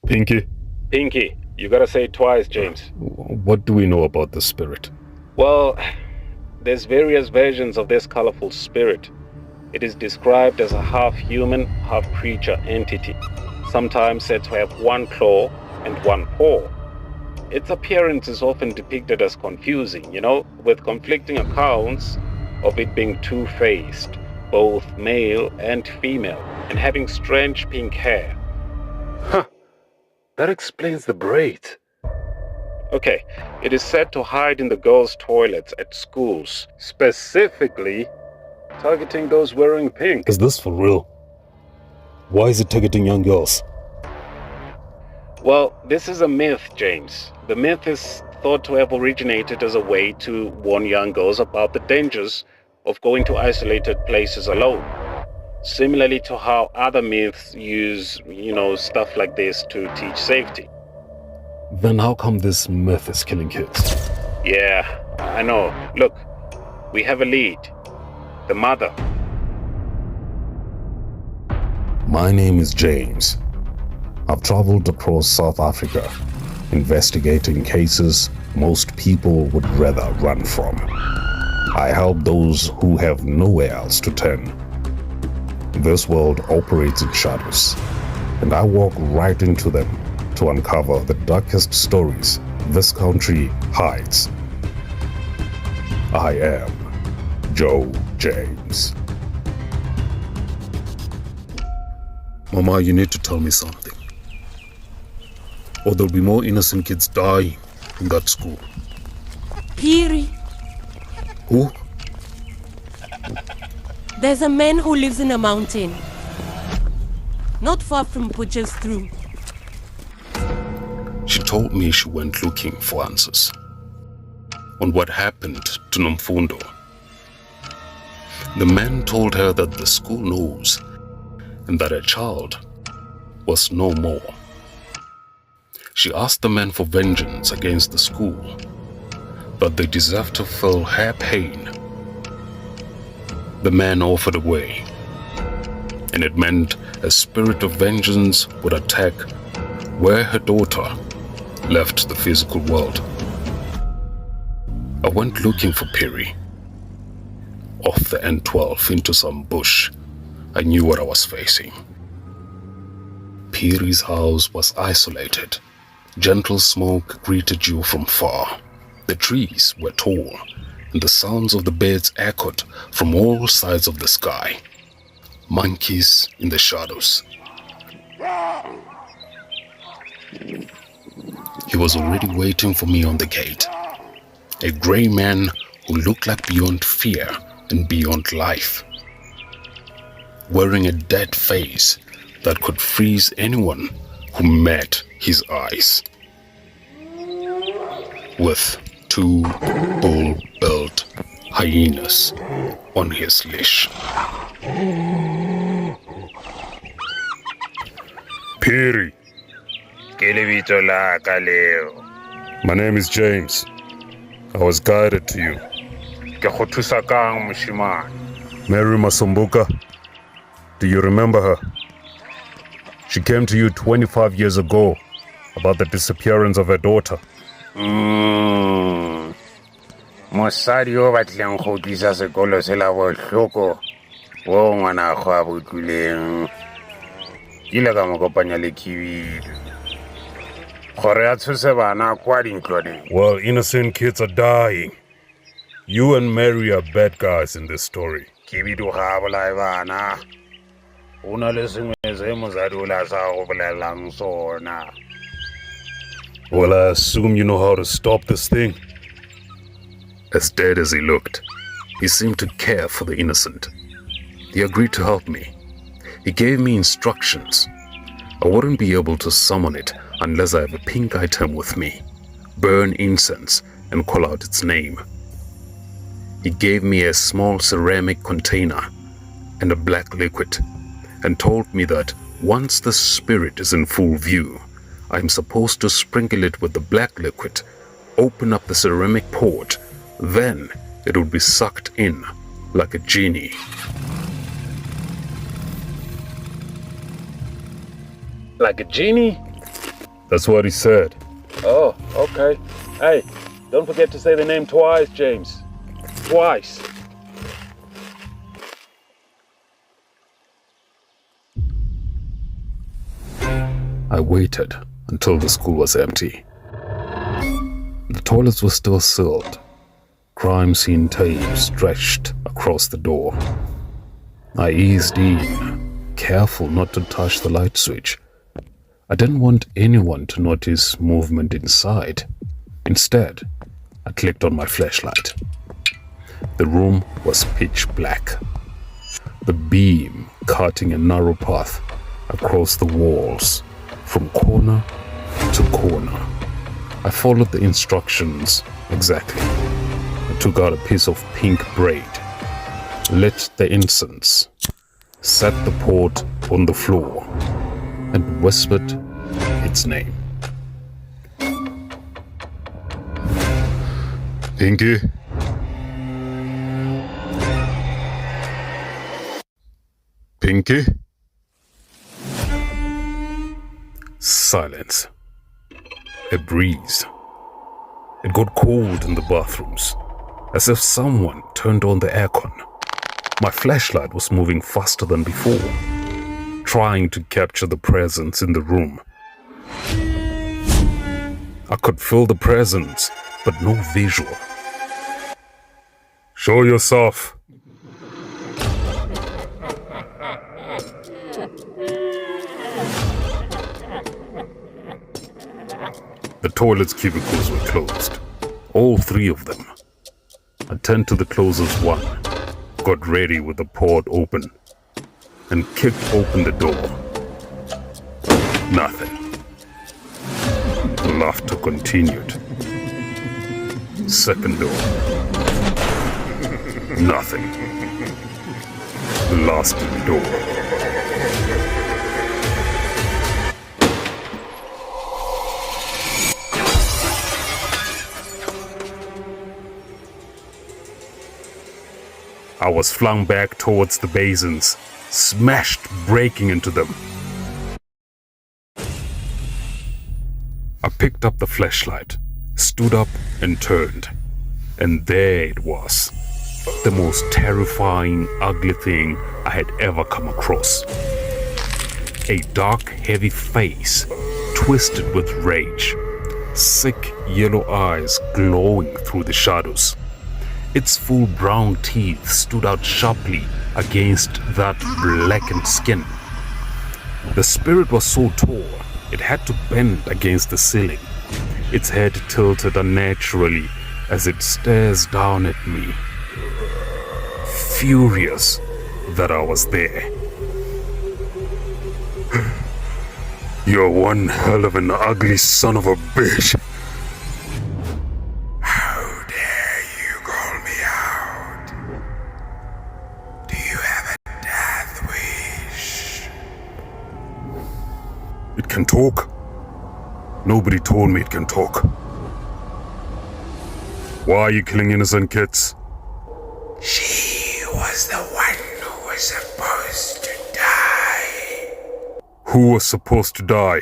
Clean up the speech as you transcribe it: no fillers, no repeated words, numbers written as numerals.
Pinky, Pinky. You gotta say it twice, James. what do we know about the spirit? Well, there's various versions of this colorful spirit. It is described as a half-human, half-creature entity, sometimes said to have one claw and one paw. Its appearance is often depicted as confusing, with conflicting accounts of it being two-faced, both male and female, and having strange pink hair. Huh. That explains the braid. Okay, it is said to hide in the girls' toilets at schools, specifically targeting those wearing pink. Is this for real? Why is it targeting young girls? Well, this is a myth, James. The myth is thought to have originated as a way to warn young girls about the dangers of going to isolated places alone. Similarly to how other myths use, stuff like this to teach safety. Then how come this myth is killing kids? Yeah, I know. Look, we have a lead. The mother. My name is James. I've traveled across South Africa, investigating cases most people would rather run from. I help those who have nowhere else to turn. This world operates in shadows, and I walk right into them to uncover the darkest stories this country hides. I am Joe James. Mama, you need to tell me something, or there'll be more innocent kids dying in that school. Phiri. Who? There's a man who lives in a mountain, not far from Potchefstroom. She told me she went looking for answers on what happened to Nomfundo. The man told her that the school knows and that her child was no more. She asked the man for vengeance against the school, but they deserved to feel her pain. The man offered a way, and it meant a spirit of vengeance would attack where her daughter left the physical world. I went looking for Phiri. Off the N12 into some bush, I knew what I was facing. Phiri's house was isolated. Gentle smoke greeted you from far. The trees were tall, and the sounds of the birds echoed from all sides of the sky. Monkeys in the shadows. He was already waiting for me on the gate. A grey man who looked like beyond fear and beyond life. Wearing a dead face that could freeze anyone who met his eyes. With two bull-billed hyenas on his leash. Phiri. My name is James. I was guided to you. Mary Masumbuka. Do you remember her? She came to you 25 years ago about the disappearance of her daughter. Mosadi o batleng go tlisa sekolo se la bohloko wo ngwana go a botluleng ile ka mo kopanya le Khibile gore a tshose bana kwa dintlwaneng. Well, innocent kids are dying. You and Mary are bad guys in this story. Khibile ga bolai bana o na le sengwe se mosadi o la sa go bolelang sona. Well, I assume you know how to stop this thing. As dead as he looked, he seemed to care for the innocent. He agreed to help me. He gave me instructions. I wouldn't be able to summon it unless I have a pink item with me, burn incense, and call out its name. He gave me a small ceramic container and a black liquid, and told me that once the spirit is in full view, I am supposed to sprinkle it with the black liquid, open up the ceramic port, then it would be sucked in like a genie. Like a genie? That's what he said. Oh, okay. Hey, don't forget to say the name twice, James. Twice. I waited until the school was empty. The toilets were still sealed. Crime scene tape stretched across the door. I eased in, careful not to touch the light switch. I didn't want anyone to notice movement inside. Instead, I clicked on my flashlight. The room was pitch black. The beam cutting a narrow path across the walls from corner to corner. I followed the instructions exactly. I took out a piece of pink braid, lit the incense, set the pot on the floor, and whispered its name. Pinky? Pinky? Silence. A breeze. It got cold in the bathrooms, as if someone turned on the aircon. My flashlight was moving faster than before, trying to capture the presence in the room. I could feel the presence, but no visual. Show yourself. The toilet's cubicles were closed, all 3 of them. I turned to the closest one, got ready with the port open, and kicked open the door. Nothing. The laughter continued. Second door. Nothing. The last door. I was flung back towards the basins, smashed, breaking into them. I picked up the flashlight, stood up and turned. And there it was. The most terrifying, ugly thing I had ever come across. A dark, heavy face, twisted with rage. Sick yellow eyes glowing through the shadows. Its full brown teeth stood out sharply against that blackened skin. The spirit was so tall, it had to bend against the ceiling. Its head tilted unnaturally as it stares down at me, furious that I was there. You're one hell of an ugly son of a bitch. It can talk? Nobody told me it can talk. Why are you killing innocent kids? She was the one who was supposed to die. Who was supposed to die?